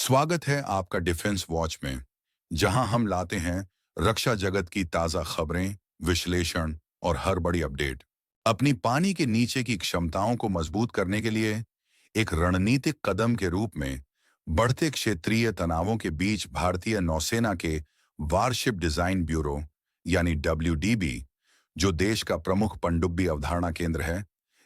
स्वागत है आपका डिफेंस वॉच में, जहां हम लाते हैं रक्षा जगत की ताजा खबरें, विश्लेषण और हर बड़ी अपडेट। अपनी पानी के नीचे की क्षमताओं को मजबूत करने के लिए एक रणनीतिक कदम के रूप में बढ़ते क्षेत्रीय तनावों के बीच भारतीय नौसेना के वारशिप डिजाइन ब्यूरो यानी WDB, जो देश का प्रमुख पनडुब्बी अवधारणा केंद्र है,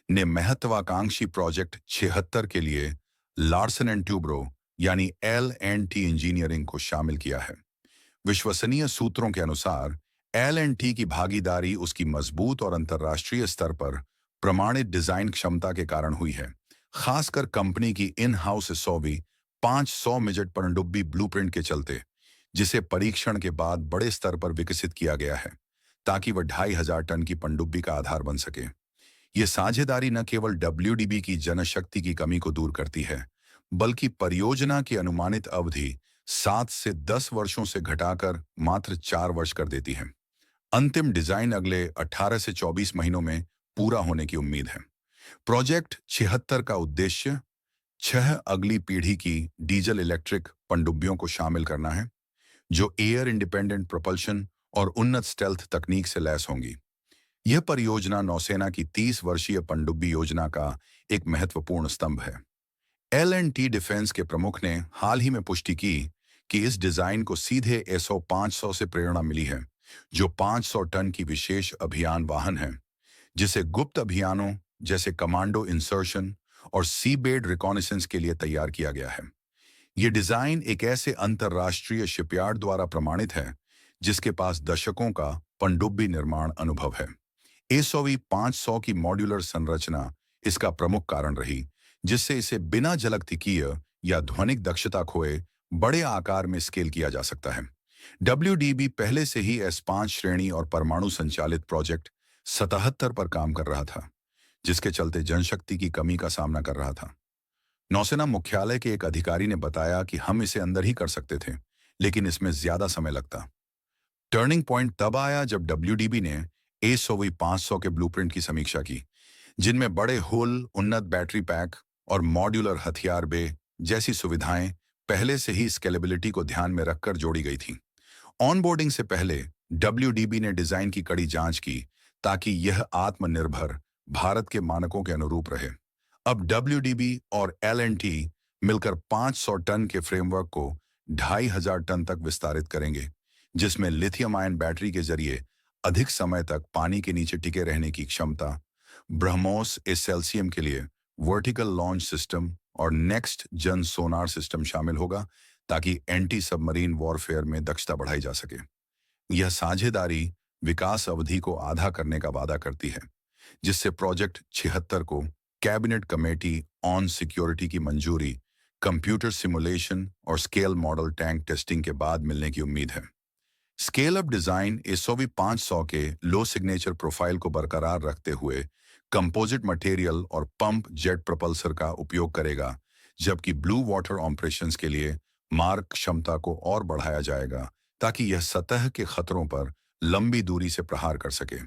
ने महत्वाकांक्षी प्रोजेक्ट 76 के लिए लार्सन एंड ट्यूब्रो यानी L&T इंजीनियरिंग को शामिल किया है। विश्वसनीय सूत्रों के अनुसार L&T की भागीदारी उसकी मजबूत और अंतर्राष्ट्रीय स्तर पर प्रमाणित डिजाइन क्षमता के कारण हुई है, खासकर कंपनी की इन हाउस SOV 500 मिजट पनडुब्बी ब्लूप्रिंट के चलते, जिसे परीक्षण के बाद बड़े स्तर पर विकसित किया गया है ताकि वह 2500 टन की पनडुब्बी का आधार बन सके। ये साझेदारी न केवल WDB की जनशक्ति की कमी को दूर करती है, बल्कि परियोजना की अनुमानित अवधि 7 से 10 वर्षों से घटाकर मात्र 4 वर्ष कर देती है। अंतिम डिजाइन अगले 18 से 24 महीनों में पूरा होने की उम्मीद है। प्रोजेक्ट 76 का उद्देश्य 6 अगली पीढ़ी की डीजल इलेक्ट्रिक पनडुब्बियों को शामिल करना है, जो एयर इंडिपेंडेंट प्रोपल्शन और उन्नत स्टेल्थ तकनीक से लैस होंगी। यह परियोजना नौसेना की 30 वर्षीय पनडुब्बी योजना का एक महत्वपूर्ण स्तंभ है। L&T डिफेंस के प्रमुख ने हाल ही में पुष्टि की कि इस डिजाइन को सीधे SO 500 से प्रेरणा मिली है, जो 500 टन की विशेष अभियान वाहन है, जिसे गुप्त अभियानों जैसे कमांडो इंसर्शन और सीबेड रिकॉनिसेंस के लिए तैयार किया गया है। यह डिजाइन एक ऐसे अंतर्राष्ट्रीय शिपयार्ड द्वारा प्रमाणित है जिसके पास दशकों का पनडुब्बी निर्माण अनुभव है। SOV 500 की मॉड्यूलर संरचना इसका प्रमुख कारण रही, जिससे इसे बिना जलगतिकीय या ध्वनिक दक्षता खोए बड़े आकार में स्केल किया जा सकता है। WDB पहले से ही S5 श्रेणी और परमाणु संचालित प्रोजेक्ट 77 पर काम कर रहा था, जिसके चलते जनशक्ति की कमी का सामना कर रहा था। नौसेना मुख्यालय के एक अधिकारी ने बताया कि हम इसे अंदर ही कर सकते थे, लेकिन इसमें ज्यादा समय लगता। टर्निंग पॉइंट तब आया जब WDB ने SOV 500 के ब्लूप्रिंट की समीक्षा की, जिनमें बड़े होल, उन्नत बैटरी पैक और मॉड्यूलर हथियार बे जैसी सुविधाएं पहले से ही स्केलेबिलिटी को ध्यान में रखकर जोड़ी गई थी। ऑनबोर्डिंग से पहले WDB ने डिजाइन की कड़ी जांच की ताकि यह आत्मनिर्भर भारत के मानकों के अनुरूप रहे। अब WDB और L&T मिलकर 500 टन के फ्रेमवर्क को 2500 टन तक विस्तारित करेंगे, जिसमें लिथियम आयन बैटरी के जरिए अधिक समय तक पानी के नीचे टिके रहने की क्षमता, ब्रह्मोस एसएलसीएम के लिए वर्टिकल लॉन्च सिस्टम और नेक्स्ट जन सोनार सिस्टम शामिल होगा, ताकि एंटी सबमरीन वॉरफेयर में दक्षता बढ़ाई जा सके। यह साझेदारी विकास अवधि को आधा करने का वादा करती है, जिससे प्रोजेक्ट 76 को कैबिनेट कमेटी ऑन सिक्योरिटी की मंजूरी, कंप्यूटर सिमुलेशन और स्केल मॉडल टैंक टेस्टिंग के बाद मिलने की उम्मीद है। स्केल अप डिजाइन SOV 500 के लो सिग्नेचर प्रोफाइल को बरकरार रखते हुए कंपोजिट मटेरियल और पंप जेट प्रोपल्सर का उपयोग करेगा, जबकि ब्लू वाटर ऑपरेशंस के लिए मार्ग क्षमता को और बढ़ाया जाएगा ताकि यह सतह के खतरों पर लंबी दूरी से प्रहार कर सके।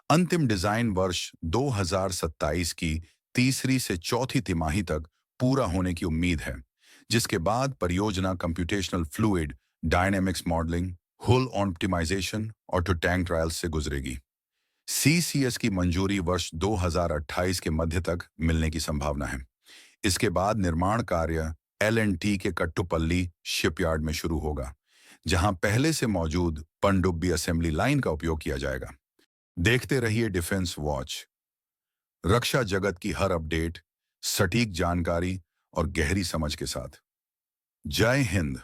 अंतिम डिजाइन वर्ष 2027 की तीसरी से चौथी तिमाही तक पूरा होने की उम्मीद है, जिसके बाद परियोजना कंप्यूटेशनल फ्लूइड डायनेमिक्स मॉडलिंग, हुल ऑप्टिमाइजेशन और टू टैंक ट्रायल्स से गुजरेगी। CCS की मंजूरी वर्ष 2028 के मध्य तक मिलने की संभावना है। इसके बाद निर्माण कार्य L&T के कट्टुपल्ली शिपयार्ड में शुरू होगा, जहां पहले से मौजूद पनडुब्बी असेंबली लाइन का उपयोग किया जाएगा। देखते रहिए डिफेंस वॉच, रक्षा जगत की हर अपडेट सटीक जानकारी और गहरी समझ के साथ। जय हिंद।